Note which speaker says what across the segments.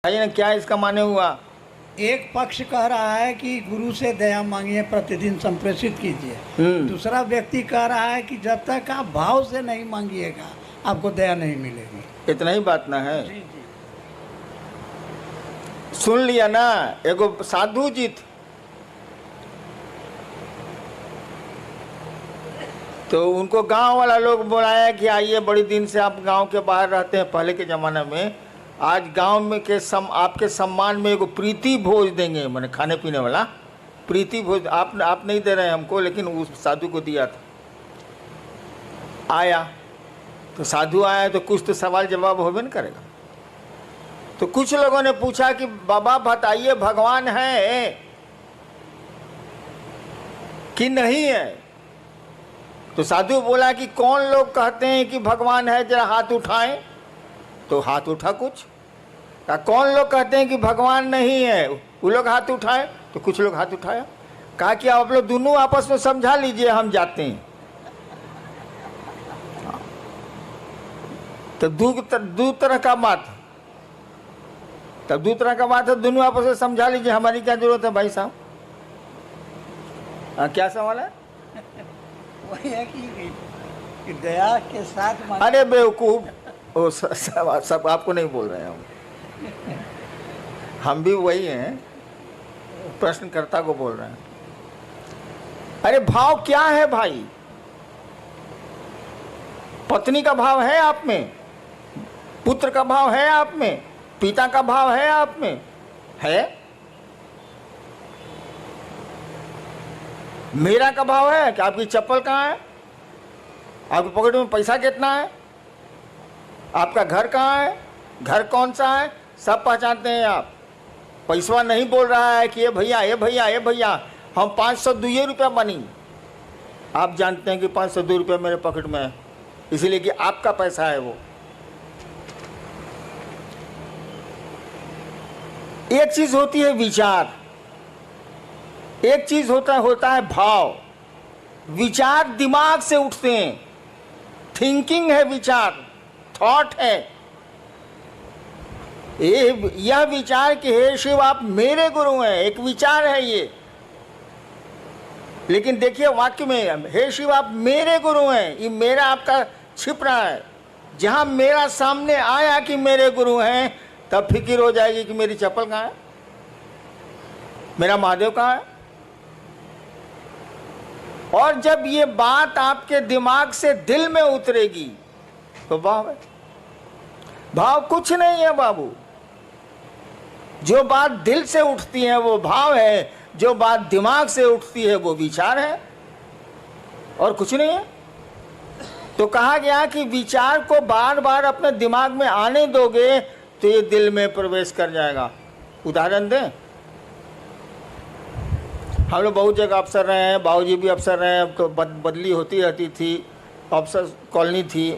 Speaker 1: भाई ने क्या इसका माने हुआ?
Speaker 2: एक पक्ष कह रहा है कि गुरु से दया मांगिए, प्रतिदिन संप्रेषित कीजिए। दूसरा व्यक्ति कह रहा है कि जब तक आप भाव से नहीं मांगिएगा आपको दया नहीं मिलेगी।
Speaker 1: इतना ही बात ना है?
Speaker 2: जी जी।
Speaker 1: सुन लिया ना? एगो साधु जी तो उनको गांव वाला लोग बुलाया कि आइए, बड़ी दिन से आप गांव के बाहर रहते हैं पहले के ज़माने में, आज गांव में के आपके सम्मान में एगो प्रीति भोज देंगे, मैंने खाने पीने वाला प्रीति भोज। आप नहीं दे रहे हैं हमको, लेकिन उस साधु को दिया था। आया तो साधु आया तो कुछ तो सवाल जवाब होबे न करेगा। तो कुछ लोगों ने पूछा कि बाबा बताइए, भगवान है कि नहीं है? तो साधु बोला कि कौन लोग कहते हैं कि भगवान है, जरा हाथ उठाएं। तो हाथ उठा कुछ। कौन लोग कहते हैं कि भगवान नहीं है, वो लोग हाथ उठाए। तो कुछ लोग हाथ उठाया। कहा कि आप लोग दोनों आपस में समझा लीजिए, हम जाते हैं। तो दो तरह का बात, तब दो तरह का बात है, दोनों आपस में समझा लीजिए, हमारी क्या जरूरत है भाई साहब? क्या सवाल है?
Speaker 2: वही है कि दया के साथ
Speaker 1: अरे बेवकूफ, वो सब आपको नहीं बोल रहे हैं हम भी वही हैं, प्रश्नकर्ता को बोल रहे हैं। अरे भाव क्या है भाई? पत्नी का भाव है आप में, पुत्र का भाव है आप में, पिता का भाव है आप में? है? मेरा का भाव है कि आपकी चप्पल कहाँ है, आपकी पॉकेट में पैसा कितना है, आपका घर कहाँ है, घर कौन सा है, सब पहचानते हैं आप। पैसा नहीं बोल रहा है कि ये भैया ये भैया ये भैया हम 502 रुपया बनी। आप जानते हैं कि 502 रुपया मेरे पॉकेट में है, इसलिए कि आपका पैसा है वो। एक चीज होती है विचार, एक चीज होता है भाव। विचार दिमाग से उठते हैं, थिंकिंग है विचार, थॉट है। यह विचार कि हे शिव आप मेरे गुरु हैं, एक विचार है ये। लेकिन देखिए वाक्य में हे शिव आप मेरे गुरु हैं, ये मेरा आपका छिप रहा है। जहां मेरा सामने आया कि मेरे गुरु हैं, तब फिक्र हो जाएगी कि मेरी चप्पल कहाँ है, मेरा महादेव कहाँ है। और जब ये बात आपके दिमाग से दिल में उतरेगी तो भाव है। भाव कुछ नहीं है बाबू, जो बात दिल से उठती है वो भाव है, जो बात दिमाग से उठती है वो विचार है, और कुछ नहीं है। तो कहा गया कि विचार को बार बार अपने दिमाग में आने दोगे तो ये दिल में प्रवेश कर जाएगा। उदाहरण दें, हम लोग बहुत जगह अफसर रहे हैं, बाबूजी भी अफसर रहे हैं, तो बदली होती रहती थी, अफसर कॉलोनी थी।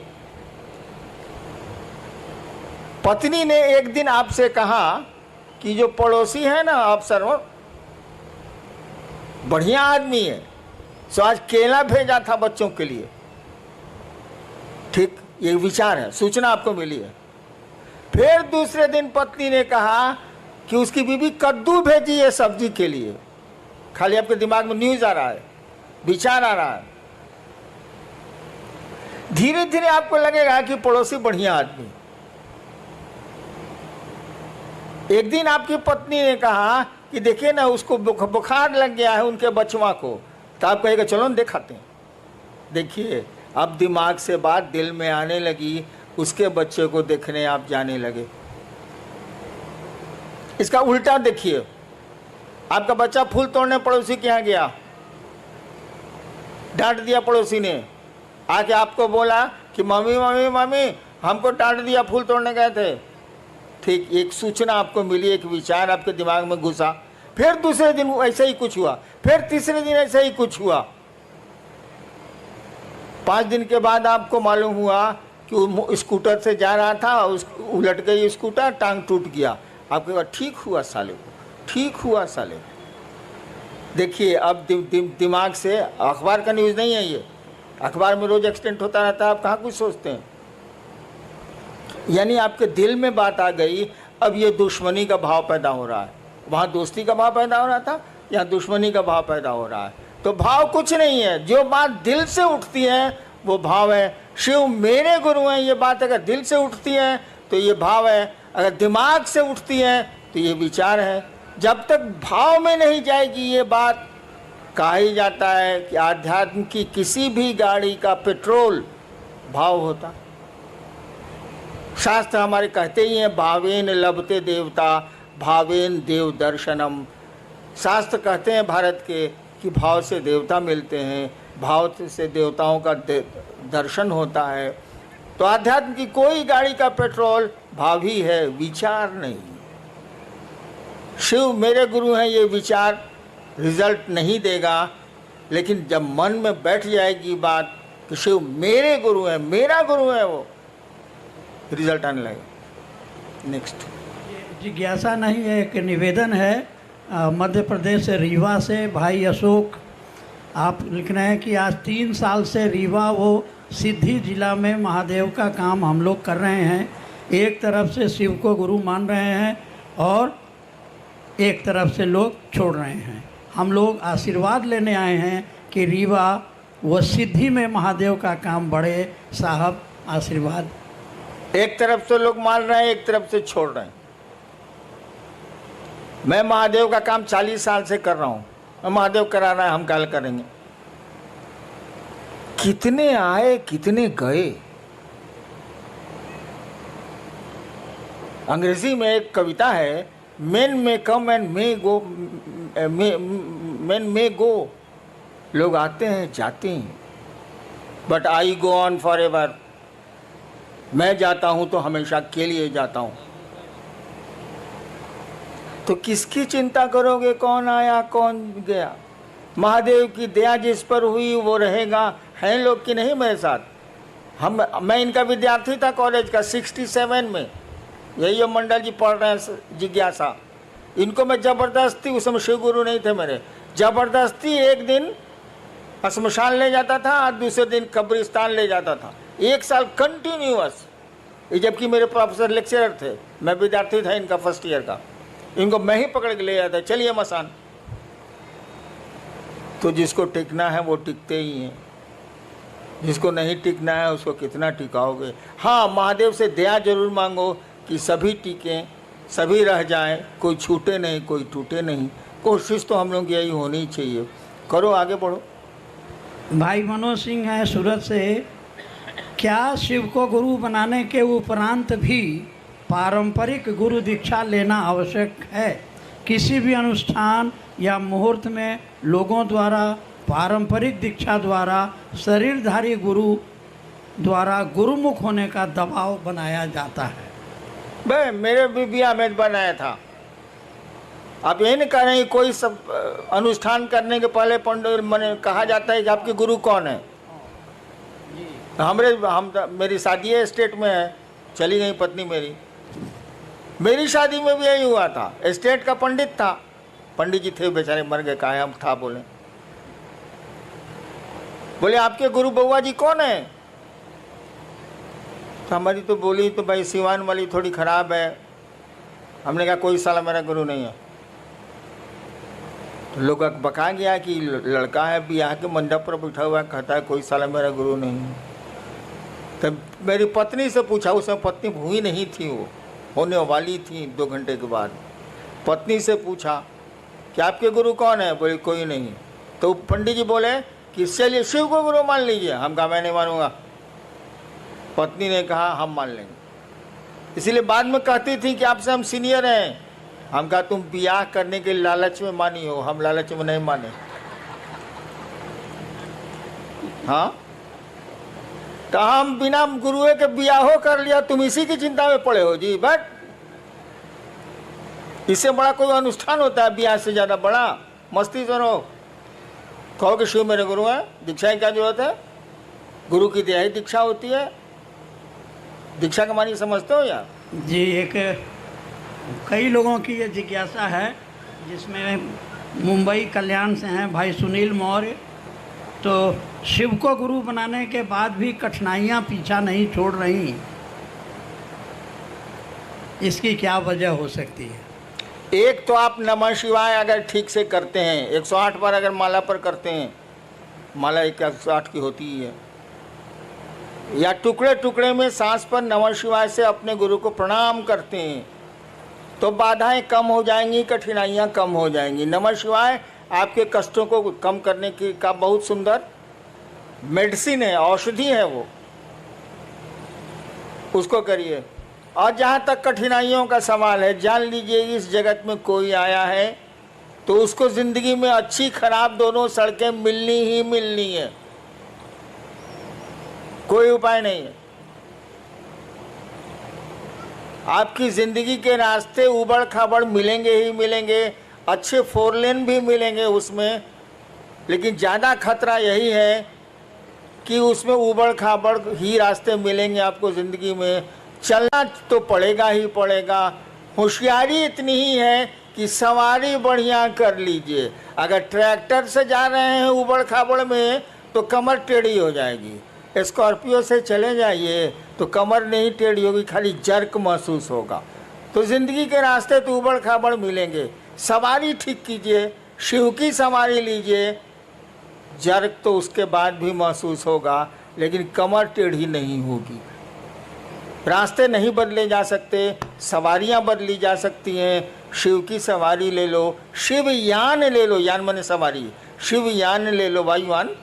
Speaker 1: पत्नी ने एक दिन आपसे कहा कि जो पड़ोसी है ना अफसर, वो बढ़िया आदमी है, सो आज केला भेजा था बच्चों के लिए। ठीक, ये विचार है, सूचना आपको मिली है। फिर दूसरे दिन पत्नी ने कहा कि उसकी बीवी कद्दू भेजी है सब्जी के लिए। खाली आपके दिमाग में न्यूज आ रहा है, विचार आ रहा है। धीरे धीरे आपको लगेगा कि पड़ोसी बढ़िया आदमी। एक दिन आपकी पत्नी ने कहा कि देखिए ना उसको बुखार लग गया है उनके बचवा को, तो आप कहेगा चलो ना दिखाते हैं। देखिए अब दिमाग से बात दिल में आने लगी, उसके बच्चे को देखने आप जाने लगे। इसका उल्टा देखिए, आपका बच्चा फूल तोड़ने पड़ोसी के यहाँ गया, डांट दिया पड़ोसी ने, आके आपको बोला कि मम्मी मम्मी मम्मी हमको डांट दिया, फूल तोड़ने गए थे। ठीक, एक सूचना आपको मिली, एक विचार आपके दिमाग में घुसा। फिर दूसरे दिन ऐसा ही कुछ हुआ, फिर तीसरे दिन ऐसा ही कुछ हुआ। 5 दिन के बाद आपको मालूम हुआ कि वो स्कूटर से जा रहा था, उलट गई स्कूटर, टांग टूट गया। आपके कहा ठीक हुआ साले को, ठीक हुआ साले। देखिए अब दिमाग से, अखबार का न्यूज़ नहीं है ये, अखबार में रोज एक्सीडेंट होता रहता है, आप कहाँ कुछ सोचते हैं। यानी आपके दिल में बात आ गई, अब ये दुश्मनी का भाव पैदा हो रहा है। वहाँ दोस्ती का भाव पैदा हो रहा था, यहाँ दुश्मनी का भाव पैदा हो रहा है। तो भाव कुछ नहीं है, जो बात दिल से उठती है वो भाव है। शिव मेरे गुरु हैं, ये बात अगर दिल से उठती है तो ये भाव है, अगर दिमाग से उठती है तो ये विचार है। जब तक भाव में नहीं जाएगी ये बात, कहा ही जाता है कि आध्यात्म की किसी भी गाड़ी का पेट्रोल भाव होता। शास्त्र हमारे कहते ही हैं, भावेन लभते देवता भावेन देव दर्शनम। शास्त्र कहते हैं भारत के कि भाव से देवता मिलते हैं, भाव से देवताओं का दर्शन होता है। तो आध्यात्म की कोई गाड़ी का पेट्रोल भाव ही है, विचार नहीं। शिव मेरे गुरु हैं, ये विचार रिजल्ट नहीं देगा, लेकिन जब मन में बैठ जाएगी बात कि शिव मेरे गुरु हैं, मेरा गुरु है, वो रिजल्ट आने लगेगा। नेक्स्ट
Speaker 2: जिज्ञासा नहीं है, एक निवेदन है। मध्य प्रदेश से रीवा से भाई अशोक आप लिख रहे हैं कि आज 3 साल से रीवा वो सिद्धि जिला में महादेव का काम हम लोग कर रहे हैं। एक तरफ से शिव को गुरु मान रहे हैं और एक तरफ से लोग छोड़ रहे हैं। हम लोग आशीर्वाद लेने आए हैं कि रीवा व सिद्धि में महादेव का काम बढ़े। साहब आशीर्वाद।
Speaker 1: एक तरफ से लोग मान रहे हैं, एक तरफ से छोड़ रहे हैं। मैं महादेव का काम 40 साल से कर रहा हूं। महादेव करा रहा है, हम कल करेंगे। कितने आए कितने गए। अंग्रेजी में एक कविता है, men may come and may go, men may go. लोग आते हैं जाते हैं, but I go on for ever. मैं जाता हूं तो हमेशा के लिए जाता हूं। तो किसकी चिंता करोगे, कौन आया कौन गया। महादेव की दया जिस पर हुई वो रहेगा। हैं लोग कि नहीं मेरे साथ। मैं इनका विद्यार्थी था कॉलेज का 67 में। यही मंडल जी पढ़ रहे हैं जिज्ञासा। इनको मैं ज़बरदस्ती, उस समय शिव गुरु नहीं थे मेरे, ज़बरदस्ती एक दिन श्मशान ले जाता था और दूसरे दिन कब्रिस्तान ले जाता था। 1 साल कंटिन्यूअस। जबकि मेरे प्रोफेसर लेक्चरर थे, मैं विद्यार्थी था इनका फर्स्ट ईयर का। इनको मैं ही पकड़ के ले जाता, चलिए मसान। तो जिसको टिकना है वो टिकते ही हैं, जिसको नहीं टिकना है उसको कितना टिकाओगे। हाँ, महादेव से दया जरूर मांगो कि सभी टिकें, सभी रह जाएं, कोई छूटे नहीं, कोई टूटे नहीं। कोशिश तो हम लोग यही होनी चाहिए। करो, आगे बढ़ो।
Speaker 2: भाई मनोज सिंह है सूरत से। क्या शिव को गुरु बनाने के उपरांत भी पारंपरिक गुरु दीक्षा लेना आवश्यक है? किसी भी अनुष्ठान या मुहूर्त में लोगों द्वारा पारंपरिक दीक्षा द्वारा शरीरधारी गुरु द्वारा गुरुमुख होने का दबाव बनाया जाता है।
Speaker 1: भाई मेरे भी बिया में बनाया था। आप ये नहीं कह रहे हैं कोई सब अनुष्ठान करने के पहले पंडित मैंने कहा जाता है कि आपके गुरु कौन है। मेरी शादी है स्टेट में है, चली गई पत्नी मेरी शादी में भी यही हुआ था। स्टेट का पंडित था, पंडित जी थे बेचारे, मर गए। कहा हम था, बोले आपके गुरु बउआ जी कौन है। तो हमारी तो बोली तो भाई सिवान वाली थोड़ी खराब है। हमने कहा कोई साला मेरा गुरु नहीं है। तो लोग बका गया कि लड़का है ब्याह के मंडप पर बैठा हुआ, कहता है कोई साला मेरा गुरु नहीं है। तब मेरी पत्नी से पूछा, उस समय पत्नी हुई नहीं थी, वो होने वाली थी 2 घंटे के बाद। पत्नी से पूछा कि आपके गुरु कौन है, बोले कोई नहीं। तो पंडित जी बोले कि चलिए शिव को गुरु मान लीजिए। हम कहा मैं नहीं मानूंगा। पत्नी ने कहा हम मान लेंगे। इसीलिए बाद में कहती थी कि आपसे हम सीनियर हैं। हम कहा तुम ब्याह करने के लालच में मानी हो, हम लालच में नहीं माने। हाँ, तो हम बिना गुरुए के ब्याहो कर लिया, तुम इसी की चिंता में पड़े हो जी। बट इससे बड़ा कोई अनुष्ठान होता है ब्याह से ज्यादा बड़ा? मस्ती सुनो, कहो कि शिव मेरे गुरु हैं, दीक्षा की क्या जरूरत है? गुरु की दया ही दीक्षा होती है। दीक्षा का मानी समझते हो यार
Speaker 2: जी? एक कई लोगों की ये जिज्ञासा है, जिसमें मुंबई कल्याण से हैं भाई सुनील मौर्य। तो शिव को गुरु बनाने के बाद भी कठिनाइयाँ पीछा नहीं छोड़ रही। इसकी क्या वजह हो सकती है?
Speaker 1: एक तो आप नमः शिवाय अगर ठीक से करते हैं, 108 बार अगर माला पर करते हैं, माला 108 की होती ही है, या टुकड़े टुकड़े में सांस पर नमः शिवाय से अपने गुरु को प्रणाम करते हैं, तो बाधाएं कम हो जाएंगी, कठिनाइयां कम हो जाएंगी। नमः शिवाय आपके कष्टों को कम करने की का बहुत सुंदर मेडिसिन है, औषधि है वो, उसको करिए। और जहाँ तक कठिनाइयों का सवाल है, जान लीजिए इस जगत में कोई आया है तो उसको ज़िंदगी में अच्छी खराब दोनों सड़कें मिलनी ही मिलनी है, कोई उपाय नहीं है। आपकी ज़िंदगी के रास्ते उबड़ खाबड़ मिलेंगे ही मिलेंगे, अच्छे 4 लेन भी मिलेंगे उसमें, लेकिन ज़्यादा खतरा यही है कि उसमें उबड़ खाबड़ ही रास्ते मिलेंगे आपको ज़िंदगी में। चलना तो पड़ेगा ही पड़ेगा। होशियारी इतनी ही है कि सवारी बढ़िया कर लीजिए। अगर ट्रैक्टर से जा रहे हैं उबड़ खाबड़ में तो कमर टेढ़ी हो जाएगी। स्कॉर्पियो से चले जाइए तो कमर नहीं टेढ़ी होगी, खाली जर्क महसूस होगा। तो ज़िंदगी के रास्ते तो उबड़ खाबड़ मिलेंगे, सवारी ठीक कीजिए, शिव की सवारी लीजिए। जर्क तो उसके बाद भी महसूस होगा, लेकिन कमर टेढ़ी नहीं होगी। रास्ते नहीं बदले जा सकते, सवारियां बदली जा सकती हैं। शिव की सवारी ले लो, शिवयान ले लो, यान माने सवारी, शिवयान ले लो, वायुयान,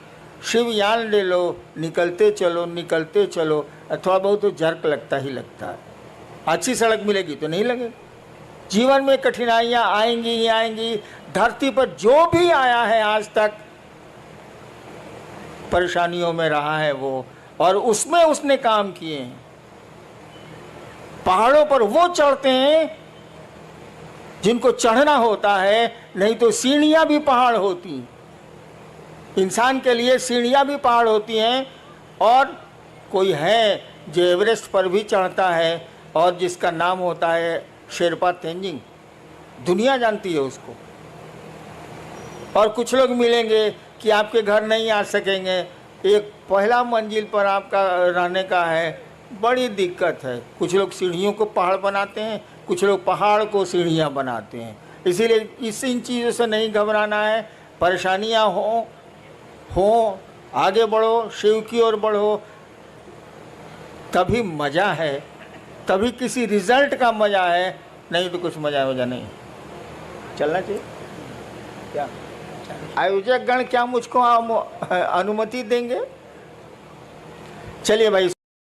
Speaker 1: शिवयान ले लो, निकलते चलो निकलते चलो। थोड़ा बहुत तो जर्क लगता ही लगता है, अच्छी सड़क मिलेगी तो नहीं लगेगी। जीवन में कठिनाइयाँ आएंगी ही आएंगी। धरती पर जो भी आया है आज तक परेशानियों में रहा है वो, और उसमें उसने काम किए हैं। पहाड़ों पर वो चढ़ते हैं जिनको चढ़ना होता है, नहीं तो सीढ़ियां भी पहाड़ होती, इंसान के लिए सीढ़ियां भी पहाड़ होती हैं। और कोई है जो एवरेस्ट पर भी चढ़ता है और जिसका नाम होता है शेरपा तेंजिंग, दुनिया जानती है उसको। और कुछ लोग मिलेंगे कि आपके घर नहीं आ सकेंगे, एक पहला मंजिल पर आपका रहने का है, बड़ी दिक्कत है। कुछ लोग सीढ़ियों को पहाड़ बनाते हैं, कुछ लोग पहाड़ को सीढ़ियाँ इन इसीलिए इन चीज़ों से नहीं घबराना है। परेशानियाँ हो आगे बढ़ो, शिव की ओर बढ़ो, तभी मज़ा है, तभी किसी रिजल्ट का मज़ा है, नहीं तो कुछ मज़ा नहीं। चलना चाहिए क्या? आयोजक गण क्या मुझको अनुमति देंगे? चलिए भाई।